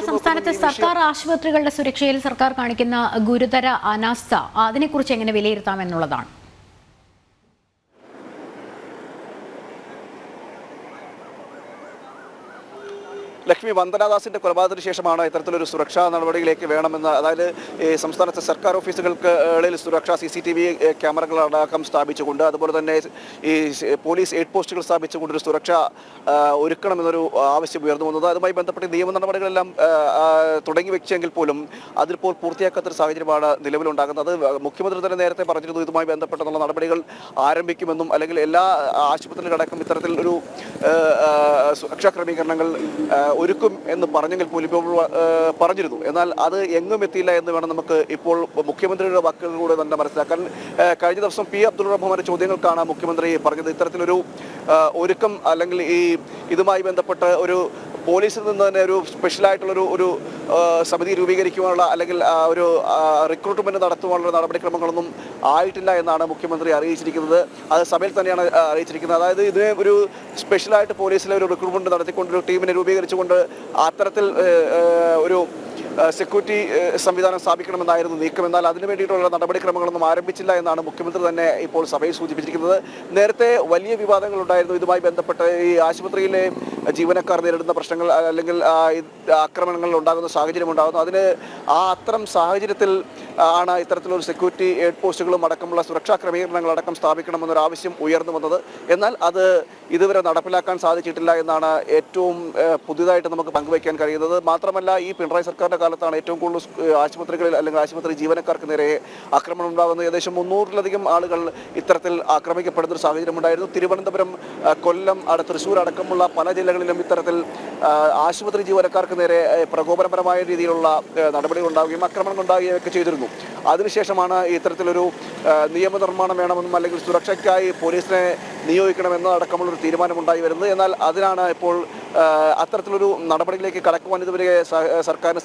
സംസ്ഥാനത്തെ സർക്കാർ ആശുപത്രികളുടെ സുരക്ഷയിൽ സർക്കാർ കാണിക്കുന്ന ഗുരുതര അനാസ്ഥ അതിനെക്കുറിച്ച് എങ്ങനെ വിലയിരുത്താമെന്നുള്ളതാണ്. ലക്ഷ്മി, വന്ദനാദാസിന്റെ കൊലപാതകത്തിന് ശേഷമാണ് ഇത്തരത്തിലൊരു സുരക്ഷാ നടപടിയിലേക്ക് വേണമെന്ന്, അതായത് സംസ്ഥാനത്തെ സർക്കാർ ഓഫീസുകൾക്കിടയിൽ സുരക്ഷാ CCTV ക്യാമറകളടക്കം സ്ഥാപിച്ചുകൊണ്ട്, അതുപോലെ തന്നെ ഈ പോലീസ് എയ്ഡ് പോസ്റ്റുകൾ സ്ഥാപിച്ചുകൊണ്ട് ഒരു സുരക്ഷ ഒരുക്കണമെന്നൊരു ആവശ്യം ഉയർന്നു വന്നത്. അതുമായി ബന്ധപ്പെട്ട് നിയമ നടപടികളെല്ലാം തുടങ്ങി വെച്ചെങ്കിൽ പോലും അതിലിപ്പോൾ പൂർത്തിയാക്കാത്തൊരു സാഹചര്യമാണ് നിലവിലുണ്ടാകുന്നത്. മുഖ്യമന്ത്രി തന്നെ നേരത്തെ പറഞ്ഞിരുന്നു ഇതുമായി ബന്ധപ്പെട്ടുള്ള നടപടികൾ ആരംഭിക്കുമെന്നും, അല്ലെങ്കിൽ എല്ലാ ആശുപത്രികളടക്കം ഇത്തരത്തിൽ ഒരു സുരക്ഷാ ക്രമീകരണങ്ങൾ ഒരുക്കും എന്ന് പറഞ്ഞെങ്കിൽ പോലും ഇപ്പോൾ പറഞ്ഞിരുന്നു. എന്നാൽ അത് എങ്ങും എത്തിയില്ല എന്ന് വേണം നമുക്ക് ഇപ്പോൾ മുഖ്യമന്ത്രിയുടെ വാക്കുകളിലൂടെ തന്നെ മനസ്സിലാക്കാൻ. കഴിഞ്ഞ ദിവസം P. അബ്ദുൾ റഹ്മാന്റെ ചോദ്യങ്ങൾക്കാണ് മുഖ്യമന്ത്രി പറഞ്ഞത് ഇത്തരത്തിലൊരു ഒരുക്കം, അല്ലെങ്കിൽ ഇതുമായി ബന്ധപ്പെട്ട് ഒരു പോലീസിൽ നിന്ന് തന്നെ ഒരു സ്പെഷ്യലായിട്ടുള്ളൊരു ഒരു സമിതി രൂപീകരിക്കുവാനുള്ള, അല്ലെങ്കിൽ ഒരു റിക്രൂട്ട്മെന്റ് നടത്തുവാനുള്ള നടപടിക്രമങ്ങളൊന്നും ആയിട്ടില്ല എന്നാണ് മുഖ്യമന്ത്രി അറിയിച്ചിരിക്കുന്നത്. അത് സഭയിൽ തന്നെയാണ് അറിയിച്ചിരിക്കുന്നത്. അതായത് ഇതിനെ ഒരു സ്പെഷ്യലായിട്ട് പോലീസിലെ ഒരു റിക്രൂട്ട്മെന്റ് നടത്തിക്കൊണ്ട് ഒരു ടീമിനെ രൂപീകരിച്ചുകൊണ്ട് അത്തരത്തിൽ ഒരു സെക്യൂരിറ്റി സംവിധാനം സ്ഥാപിക്കണമെന്നായിരുന്നു നീക്കം. എന്നാൽ അതിനു വേണ്ടിയിട്ടുള്ള നടപടിക്രമങ്ങളൊന്നും ആരംഭിച്ചില്ല എന്നാണ് മുഖ്യമന്ത്രി തന്നെ ഇപ്പോൾ സഭയിൽ സൂചിപ്പിച്ചിരിക്കുന്നത്. നേരത്തെ വലിയ വിവാദങ്ങൾ ഉണ്ടായിരുന്നു ഇതുമായി ബന്ധപ്പെട്ട്. ഈ ആശുപത്രിയിലെ ജീവനക്കാർ നേരിടുന്ന പ്രശ്നങ്ങൾ, അല്ലെങ്കിൽ ആക്രമണങ്ങൾ ഉണ്ടാകുന്ന സാഹചര്യം ഉണ്ടാകുന്നു. അതിന് അത്തരം സാഹചര്യത്തിൽ ആണ് ഇത്തരത്തിലൊരു സെക്യൂരിറ്റി എയ്ഡ് പോസ്റ്റുകളും അടക്കമുള്ള സുരക്ഷാ ക്രമീകരണങ്ങൾ അടക്കം സ്ഥാപിക്കണമെന്നൊരു ആവശ്യം ഉയർന്നു വന്നത്. എന്നാൽ അത് ഇതുവരെ നടപ്പിലാക്കാൻ സാധിച്ചിട്ടില്ല എന്നാണ് ഏറ്റവും പുതിയതായിട്ട് നമുക്ക് പങ്കുവയ്ക്കാൻ കഴിയുന്നത്. മാത്രമല്ല, ഈ പിണറായി സർക്കാരിന്റെ കാലത്താണ് ഏറ്റവും കൂടുതൽ ആശുപത്രികളിൽ, അല്ലെങ്കിൽ ആശുപത്രി ജീവനക്കാർക്ക് നേരെ ആക്രമണം ഉണ്ടാകുന്നത്. ഏകദേശം 300-ലധികം ആളുകൾ ഇത്തരത്തിൽ ആക്രമിക്കപ്പെടുന്ന ഒരു സാഹചര്യം ഉണ്ടായിരുന്നു. തിരുവനന്തപുരം, കൊല്ലം, തൃശ്ശൂർ അടക്കമുള്ള പല ജില്ലകളിലും ഇത്തരത്തിൽ ആശുപത്രി ജീവനക്കാർക്ക് നേരെ പ്രകോപനപരമായ രീതിയിലുള്ള നടപടികൾ ഉണ്ടാവുകയും ആക്രമണങ്ങൾ ഉണ്ടാവുകയും ഒക്കെ ചെയ്തിരുന്നു. അതിനുശേഷമാണ് ഇത്തരത്തിലൊരു നിയമനിർമ്മാണം വേണമെന്നും, അല്ലെങ്കിൽ സുരക്ഷയ്ക്കായി പോലീസിനെ നിയോഗിക്കണമെന്നതടക്കമുള്ളൊരു തീരുമാനമുണ്ടായി വരുന്നത്. എന്നാൽ അതിനാണ് ഇപ്പോൾ അത്തരത്തിലൊരു നടപടിയിലേക്ക് കടക്കുവാൻ ഇതുവരെ സർക്കാരിന്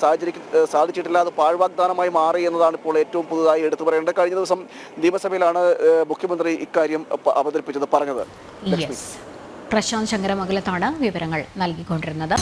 സാധിച്ചിട്ടില്ല. അത് പാഴ്വാഗ്ദാനമായി മാറി എന്നതാണ് ഇപ്പോൾ ഏറ്റവും പുതുതായി എടുത്തു പറയേണ്ടത്. കഴിഞ്ഞ ദിവസം നിയമസഭയിലാണ് മുഖ്യമന്ത്രി ഇക്കാര്യം പറഞ്ഞത്. പ്രശാന്ത് ശങ്കരമംഗലത്താണ് വിവരങ്ങൾ നൽകിക്കൊണ്ടിരുന്നത്.